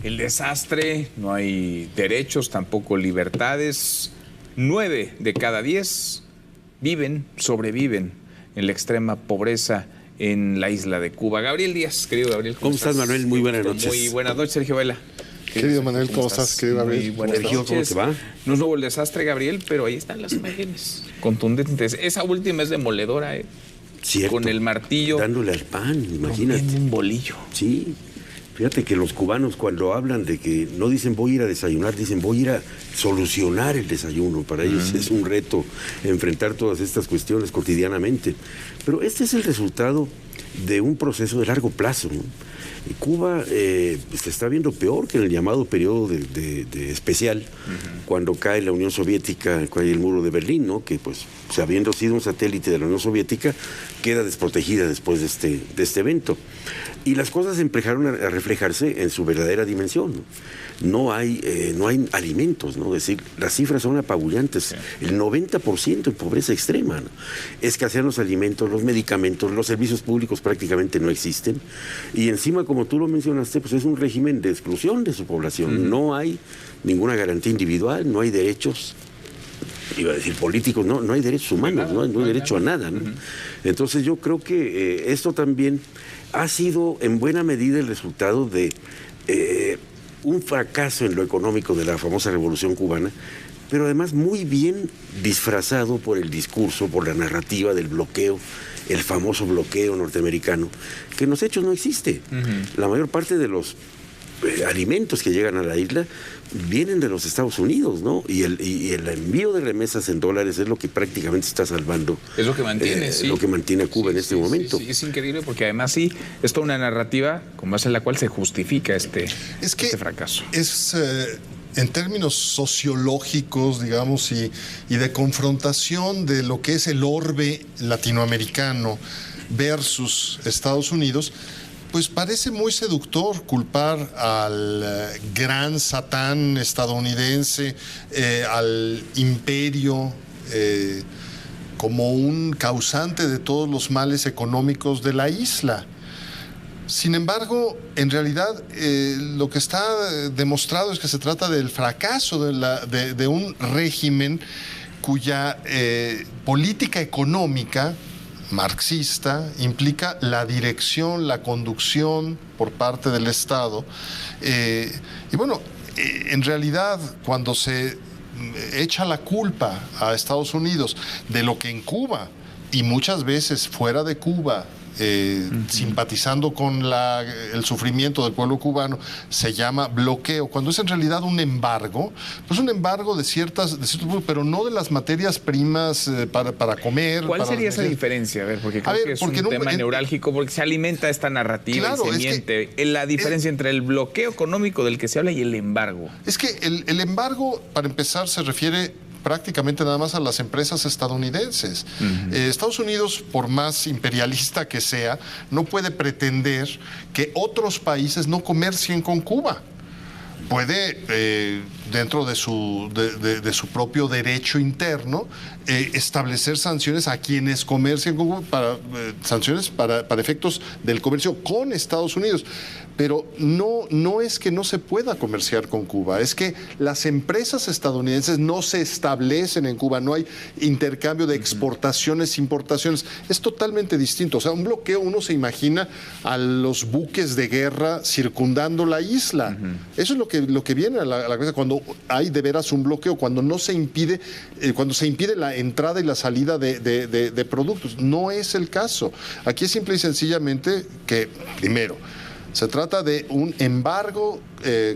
El desastre, no hay derechos, tampoco libertades. 9 de cada 10 sobreviven en la extrema pobreza en la isla de Cuba. Gabriel Díaz, querido Gabriel. ¿Cómo estás, Manuel? Muy buenas noches. Muy buenas noches, Sergio Vela. Querido Manuel, ¿cómo estás? Querido Gabriel. Muy buenas Sergio, ¿cómo noches. te va? No es nuevo el desastre, Gabriel, pero ahí están las imágenes contundentes. Esa última es demoledora, Cierto. Con el martillo. Dándole al pan, imagínate. Rompiendo un bolillo. Sí. Fíjate que los cubanos cuando hablan de que no dicen voy a ir a desayunar, dicen voy a ir a solucionar el desayuno. Para ellos es un reto enfrentar todas estas cuestiones cotidianamente. Pero este es el resultado de un proceso de largo plazo, ¿no? Y Cuba se está viendo peor que en el llamado periodo de especial, cuando cae la Unión Soviética, cae el muro de Berlín, ¿no? Que pues, habiendo sido un satélite de la Unión Soviética, queda desprotegida después de este evento. Y las cosas empezaron a reflejarse en su verdadera dimensión, ¿no? No hay alimentos, ¿no? Es decir, las cifras son apabullantes. Sí. El 90% en pobreza extrema, ¿no? Escasean los alimentos, los medicamentos, los servicios públicos prácticamente no existen. Y encima, como tú lo mencionaste, pues es un régimen de exclusión de su población. No hay ninguna garantía individual, no hay derechos, iba a decir políticos, no hay derechos humanos, no hay derecho a nada, ¿no? Entonces yo creo que esto también ha sido en buena medida el resultado de un fracaso en lo económico de la famosa Revolución Cubana, pero además muy bien disfrazado por el discurso, por la narrativa del bloqueo, el famoso bloqueo norteamericano, que en los hechos no existe. La mayor parte de los alimentos que llegan a la isla vienen de los Estados Unidos, ¿no? Y el envío de remesas en dólares es lo que prácticamente está salvando. Es lo que mantiene, lo que mantiene a Cuba en este momento. Sí, es increíble porque además es toda una narrativa con base en la cual se justifica este fracaso. Es en términos sociológicos, digamos, y de confrontación de lo que es el orbe latinoamericano versus Estados Unidos, pues parece muy seductor culpar al gran Satán estadounidense, al imperio, como un causante de todos los males económicos de la isla. Sin embargo, en realidad, lo que está demostrado es que se trata del fracaso de un régimen cuya política económica marxista implica la dirección, la conducción por parte del Estado. Y bueno, en realidad, cuando se echa la culpa a Estados Unidos de lo que en Cuba y muchas veces fuera de Cuba, simpatizando con el sufrimiento del pueblo cubano, se llama bloqueo, cuando es en realidad un embargo, pues un embargo de ciertos pueblos, pero no de las materias primas para comer. ¿Cuál sería esa diferencia? A ver, porque creo que es un tema neurálgico, porque se alimenta esta narrativa, claro, y se miente. La diferencia entre el bloqueo económico del que se habla y el embargo. Es que el embargo, para empezar, se refiere prácticamente nada más a las empresas estadounidenses. Estados Unidos, por más imperialista que sea, no puede pretender que otros países no comercien con Cuba. Puede, dentro de su propio derecho interno, establecer sanciones a quienes comercien con Cuba, sanciones para efectos del comercio con Estados Unidos. Pero no es que no se pueda comerciar con Cuba, es que las empresas estadounidenses no se establecen en Cuba, no hay intercambio de exportaciones, importaciones, es totalmente distinto. O sea, un bloqueo, uno se imagina a los buques de guerra circundando la isla. Eso es lo que viene a la cabeza cuando hay de veras un bloqueo, cuando no se impide, cuando se impide la entrada y la salida de productos. No es el caso. Aquí es simple y sencillamente que, primero, se trata de un embargo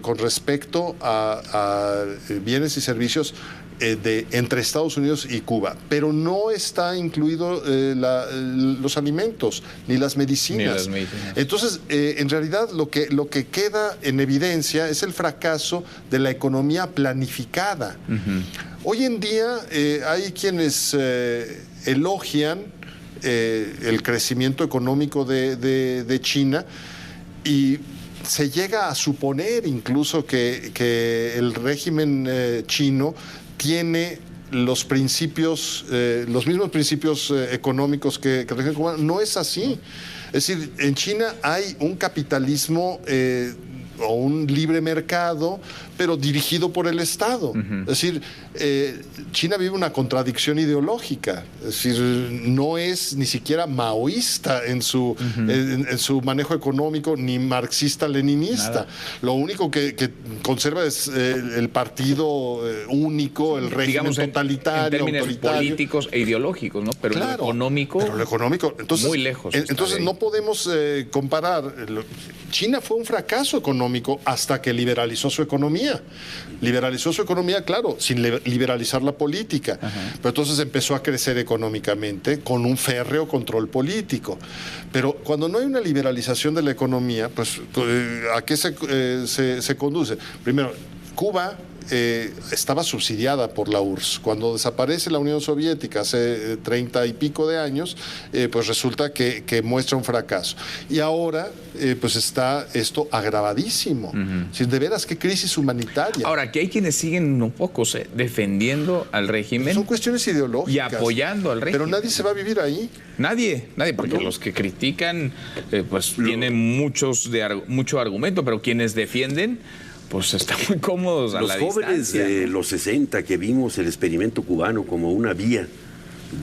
con respecto a bienes y servicios entre Estados Unidos y Cuba, pero no está incluido los alimentos ni las medicinas. Entonces, en realidad, lo que queda en evidencia es el fracaso de la economía planificada. Hoy en día hay quienes elogian el crecimiento económico de China, y se llega a suponer incluso que el régimen chino tiene los mismos principios económicos que el régimen cubano. No es así. Es decir, en China hay un capitalismo o un libre mercado, pero dirigido por el Estado. Es decir, China vive una contradicción ideológica. Es decir, no es ni siquiera maoísta en su manejo económico, ni marxista-leninista. Nada. Lo único que conserva es el partido único, el régimen totalitario, en términos autoritario. políticos e ideológicos, ¿no? Pero Claro, lo económico, pero lo económico, entonces, muy lejos. Entonces no podemos comparar. China fue un fracaso económico hasta que liberalizó su economía. Liberalizó su economía, claro, sin liberalizar la política. Pero entonces empezó a crecer económicamente con un férreo control político. Pero cuando no hay una liberalización de la economía, pues ¿a qué se conduce? Primero, Cuba estaba subsidiada por la URSS. Cuando desaparece la Unión Soviética hace 30 y pico de años, pues resulta que muestra un fracaso. Y ahora, pues está esto agravadísimo. Si de veras, qué crisis humanitaria. Ahora, que hay quienes siguen, no pocos, defendiendo al régimen. Son cuestiones ideológicas. Y apoyando al régimen. Pero nadie se va a vivir ahí. Nadie, porque los que critican, pues tienen mucho argumento, pero quienes defienden, pues están muy cómodos a la distancia. Los jóvenes de los 60 que vimos el experimento cubano como una vía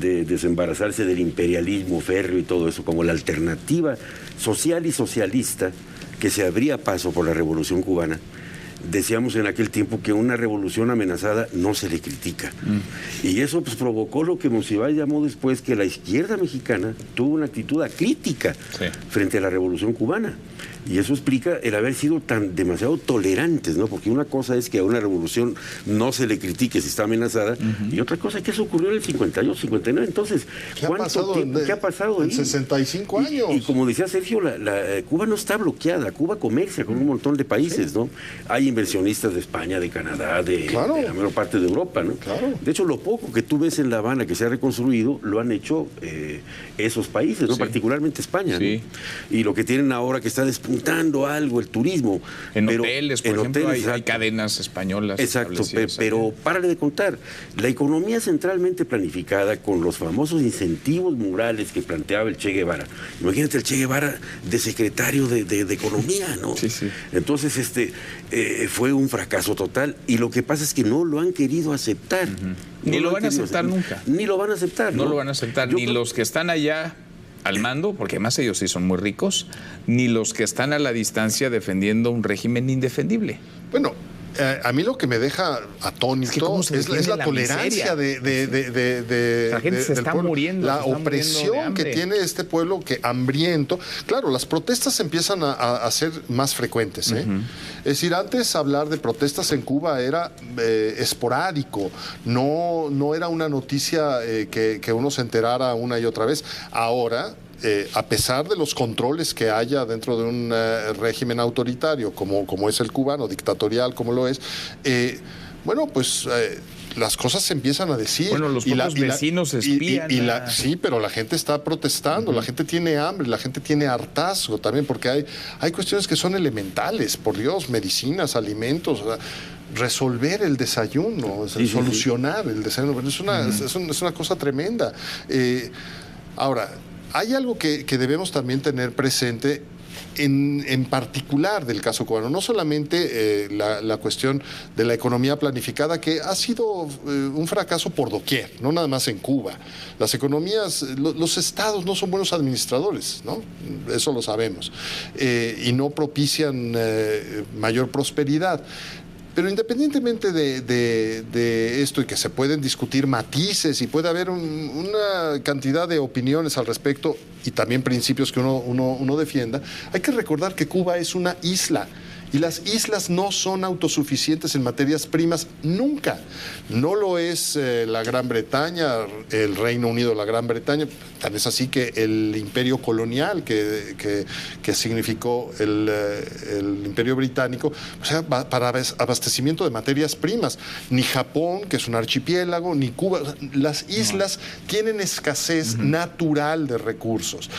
de desembarazarse del imperialismo férreo y todo eso, como la alternativa social y socialista que se abría paso por la Revolución Cubana, decíamos en aquel tiempo que una revolución amenazada no se le critica. Y eso pues provocó lo que Monsiváis llamó después que la izquierda mexicana tuvo una actitud acrítica frente a la Revolución Cubana. Y eso explica el haber sido demasiado tolerantes, ¿no? Porque una cosa es que a una revolución no se le critique si está amenazada, y otra cosa es que eso ocurrió en el 58, 59. Entonces, ¿qué ha pasado en 65 años? Y como decía Sergio, Cuba no está bloqueada. Cuba comercia con un montón de países, ¿no? Hay inversionistas de España, de Canadá, de la mayor parte de Europa, ¿no? De hecho, lo poco que tú ves en La Habana que se ha reconstruido, lo han hecho esos países, ¿no? Particularmente España, ¿no? Y lo que tienen ahora que está despuntando algo, el turismo. En hoteles, por ejemplo, hay cadenas españolas. Exacto, pero párale de contar. La economía centralmente planificada con los famosos incentivos morales que planteaba el Che Guevara. Imagínate el Che Guevara de secretario de Economía, ¿no? Entonces, fue un fracaso total y lo que pasa es que no lo han querido aceptar. Ni lo van a aceptar nunca. Ni lo van a aceptar. No lo van a aceptar, ni los que están allá al mando, porque además ellos sí son muy ricos, ni los que están a la distancia defendiendo un régimen indefendible. Bueno, a mí lo que me deja atónito es la tolerancia de la gente se está muriendo. La opresión que tiene este pueblo que hambriento. Claro, las protestas empiezan a ser más frecuentes. Es decir, antes hablar de protestas en Cuba era esporádico, no era una noticia que uno se enterara una y otra vez. Ahora, a pesar de los controles que haya dentro de un régimen autoritario como es el cubano, dictatorial como lo es, bueno, pues las cosas se empiezan a decir. Bueno, los propios vecinos espían. Sí, pero la gente está protestando, la gente tiene hambre, la gente tiene hartazgo también, porque hay cuestiones que son elementales, por Dios, medicinas, alimentos, resolver el desayuno, solucionar el desayuno. Es una cosa tremenda. Ahora, hay algo que debemos también tener presente en particular del caso cubano, no solamente la cuestión de la economía planificada, que ha sido un fracaso por doquier, no nada más en Cuba. Las economías, los estados no son buenos administradores, ¿no? Eso lo sabemos, y no propician mayor prosperidad. Pero independientemente de esto y que se pueden discutir matices y puede haber una cantidad de opiniones al respecto y también principios que uno defienda, hay que recordar que Cuba es una isla. Y las islas no son autosuficientes en materias primas nunca. No lo es la Gran Bretaña, el Reino Unido, la Gran Bretaña. Tan es así que el imperio colonial que significó el imperio británico, o sea, para abastecimiento de materias primas. Ni Japón, que es un archipiélago, ni Cuba. Las islas tienen escasez natural de recursos.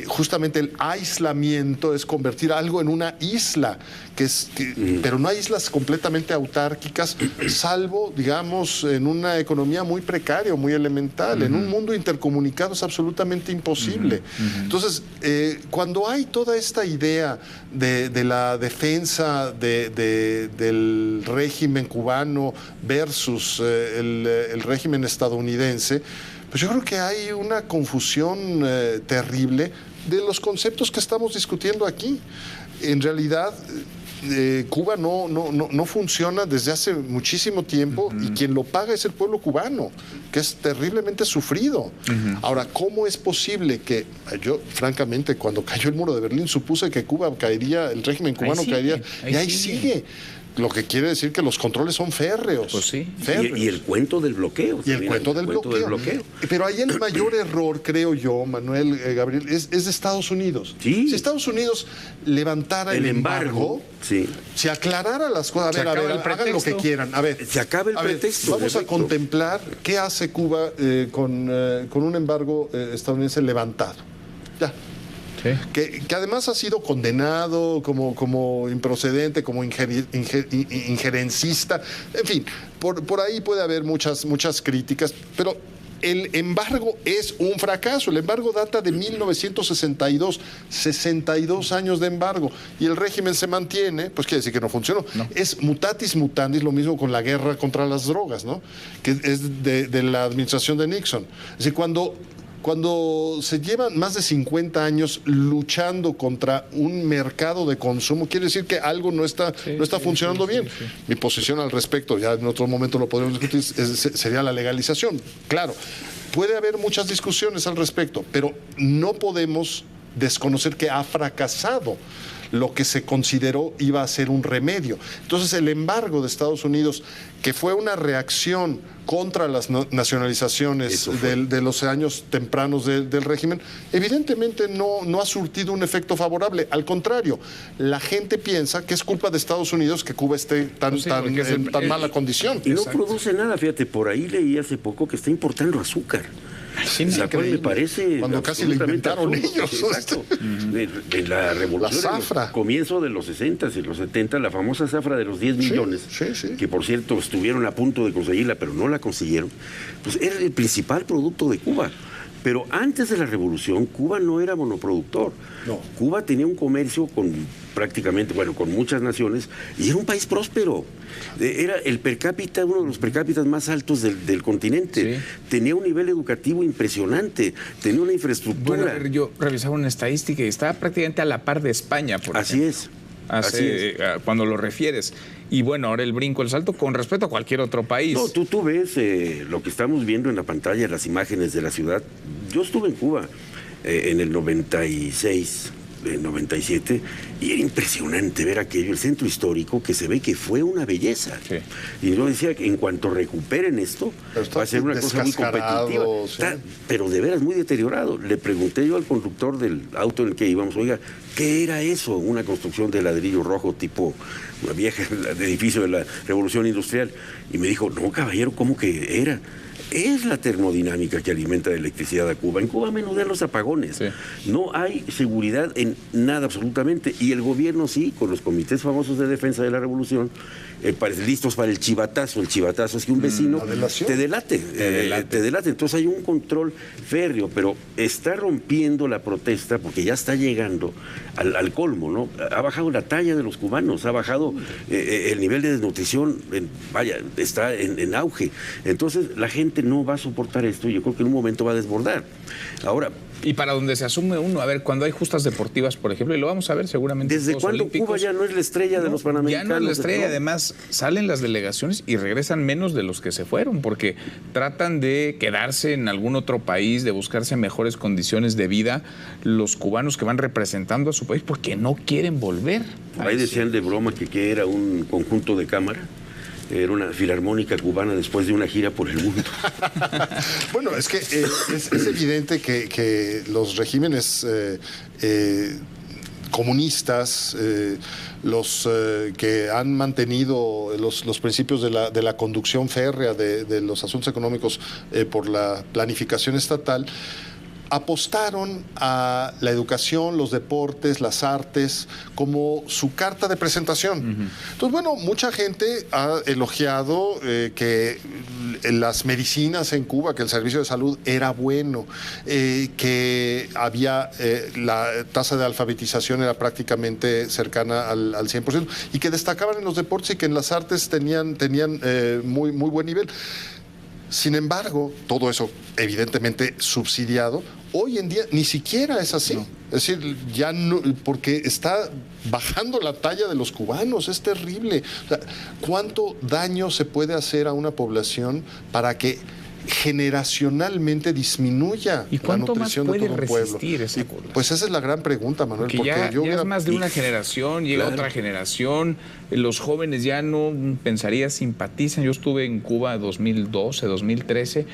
Justamente el aislamiento es convertir algo en una isla, pero no hay islas completamente autárquicas, salvo, digamos, en una economía muy precaria, muy elemental. En un mundo intercomunicado es absolutamente imposible. Entonces, cuando hay toda esta idea de la defensa del régimen cubano versus el régimen estadounidense, pues yo creo que hay una confusión terrible de los conceptos que estamos discutiendo aquí. En realidad, Cuba no funciona desde hace muchísimo tiempo y quien lo paga es el pueblo cubano, que es terriblemente sufrido. Ahora, ¿cómo es posible que yo, francamente, cuando cayó el muro de Berlín, supuse que Cuba caería, el régimen cubano caería, y ahí sigue? Lo que quiere decir que los controles son férreos. Pues sí. Férreos. Y el cuento del bloqueo. Y el cuento del bloqueo. Pero ahí el mayor error, creo yo, Manuel, Gabriel, es de Estados Unidos. Sí. Si Estados Unidos levantara el embargo, sí, si aclarara las cosas, a ver, hagan lo que quieran. A ver, se acaba el pretexto. Vamos a contemplar qué hace Cuba con un embargo estadounidense levantado. Ya. Sí. Que además ha sido condenado como improcedente, como injerencista. En fin, por ahí puede haber muchas críticas, pero el embargo es un fracaso. El embargo data de 1962, 62 años de embargo, y el régimen se mantiene, pues quiere decir que no funcionó. No. Es mutatis mutandis, lo mismo con la guerra contra las drogas, ¿no? Que es de la administración de Nixon. Es decir, cuando se llevan más de 50 años luchando contra un mercado de consumo, quiere decir que algo no está funcionando bien. Sí. Mi posición al respecto, ya en otro momento lo podemos discutir, sería la legalización. Claro, puede haber muchas discusiones al respecto, pero no podemos desconocer que ha fracasado lo que se consideró iba a ser un remedio. Entonces, el embargo de Estados Unidos, que fue una reacción contra las nacionalizaciones de los años tempranos del régimen, evidentemente no ha surtido un efecto favorable. Al contrario, la gente piensa que es culpa de Estados Unidos que Cuba esté en tan mala condición. Y no produce nada. Fíjate, por ahí leí hace poco que está importando azúcar. Sí, me parece cuando casi lo inventaron ellos. Exacto. En la revolución, la zafra. Comienzo de los 60 y los 70, la famosa zafra de los 10 millones, que por cierto estuvieron a punto de conseguirla, pero no la consiguieron, pues era el principal producto de Cuba. Pero antes de la revolución, Cuba no era monoproductor. No. Cuba tenía un comercio con muchas naciones, y era un país próspero. Era el per cápita, uno de los per cápitas más altos del continente. Sí. Tenía un nivel educativo impresionante, tenía una infraestructura. Bueno, yo revisaba una estadística y estaba prácticamente a la par de España, por Así ejemplo. Así es. Cuando lo refieres. Y bueno, ahora el brinco, el salto con respecto a cualquier otro país. No, tú ves lo que estamos viendo en la pantalla, las imágenes de la ciudad. Yo estuve en Cuba en el 96, 97, y era impresionante ver aquello, el centro histórico, que se ve que fue una belleza. Sí. Y yo decía que en cuanto recuperen esto, va a ser una cosa muy competitiva. Sí. Está, pero de veras muy deteriorado. Le pregunté yo al conductor del auto en el que íbamos, oiga, ¿qué era eso? Una construcción de ladrillo rojo tipo una vieja edificio de la Revolución Industrial. Y me dijo, no, caballero, ¿cómo que era? Es la termodinámica que alimenta la electricidad a Cuba. En Cuba menudean los apagones. Sí. No hay seguridad en nada absolutamente. Y el gobierno sí, con los comités famosos de defensa de la revolución, listos para el chivatazo. El chivatazo es que un vecino te delate. Entonces hay un control férreo, pero está rompiendo la protesta porque ya está llegando al colmo, ¿no? Ha bajado la talla de los cubanos, ha bajado el nivel de desnutrición, está en auge. Entonces la gente no va a soportar esto y yo creo que en un momento va a desbordar. Ahora, y para donde se asume uno, a ver, cuando hay justas deportivas, por ejemplo, y lo vamos a ver seguramente. ¿Desde cuándo Cuba ya no es la estrella de los Panamericanos? Ya no es la estrella, además salen las delegaciones y regresan menos de los que se fueron, porque tratan de quedarse en algún otro país, de buscarse mejores condiciones de vida, los cubanos que van representando a su país, porque no quieren volver. Por ahí decían de broma que era un conjunto de cámara. Era una filarmónica cubana después de una gira por el mundo. Bueno, es que es evidente que los regímenes comunistas, los que han mantenido los principios de la conducción férrea de los asuntos económicos por la planificación estatal, apostaron a la educación, los deportes, las artes, como su carta de presentación. Entonces, bueno, mucha gente ha elogiado que las medicinas en Cuba, que el servicio de salud era bueno, que había la tasa de alfabetización era prácticamente cercana al 100%, y que destacaban en los deportes y que en las artes tenían muy buen nivel. Sin embargo, todo eso evidentemente subsidiado, hoy en día ni siquiera es así. No. Es decir, ya no, porque está bajando la talla de los cubanos, es terrible. O sea, ¿cuánto daño se puede hacer a una población para que generacionalmente disminuya la nutrición de todo un pueblo? Esa pues esa es la gran pregunta, Manuel. Porque ya es más de una generación, llega otra generación, los jóvenes ya no pensaría, simpatizan. Yo estuve en Cuba en 2012, 2013,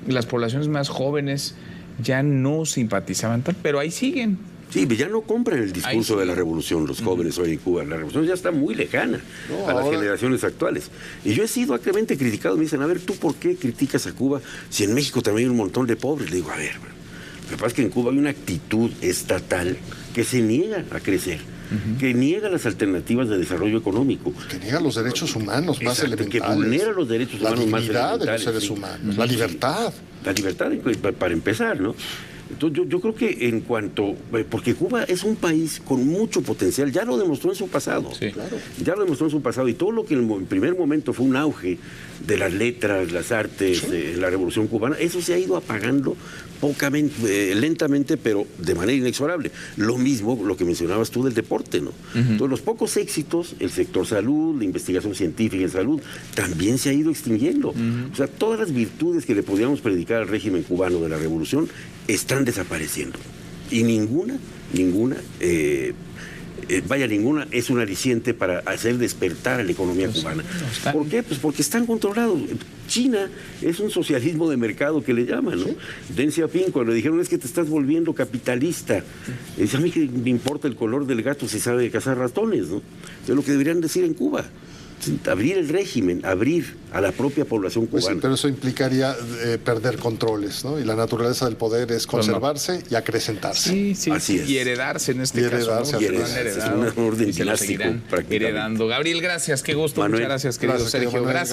las poblaciones más jóvenes ya no simpatizaban tanto, pero ahí siguen. Sí, ya no compran el discurso de la revolución los jóvenes hoy en Cuba. La revolución ya está muy lejana a las generaciones actuales. Y yo he sido acremente criticado. Me dicen, a ver, ¿tú por qué criticas a Cuba si en México también hay un montón de pobres? Le digo, a ver, lo que pasa es que en Cuba hay una actitud estatal que se niega a crecer, que niega las alternativas de desarrollo económico. Que niega los derechos humanos más elementales. Que vulnera los derechos humanos más elementales. La dignidad de los seres humanos, la libertad. La libertad, para empezar, ¿no? Entonces, yo creo que en cuanto... Porque Cuba es un país con mucho potencial, ya lo demostró en su pasado. Sí, claro. Ya lo demostró en su pasado. Y todo lo que en primer momento fue un auge de las letras, las artes, la revolución cubana, eso se ha ido apagando lentamente, pero de manera inexorable. Lo mismo, lo que mencionabas tú del deporte, ¿no? Entonces, los pocos éxitos, el sector salud, la investigación científica en salud, también se ha ido extinguiendo. O sea, todas las virtudes que le podíamos predicar al régimen cubano de la revolución están desapareciendo. Y ninguna es un aliciente para hacer despertar a la economía cubana. ¿Por qué? Pues porque están controlados. China es un socialismo de mercado que le llaman, ¿no? Deng Xiaoping, cuando le dijeron es que te estás volviendo capitalista, dice, a mí que me importa el color del gato si sabe cazar ratones, ¿no? Es lo que deberían decir en Cuba. Abrir el régimen, abrir a la propia población cubana. Pues sí, pero eso implicaría perder controles, ¿no? Y la naturaleza del poder es conservarse y acrecentarse. Sí, sí. Así es. Y heredarse en este caso. ¿No? Es un orden dinástico, heredando. Gabriel, gracias. Qué gusto. Manuel, muchas gracias, querido Sergio. Manuel, gracias.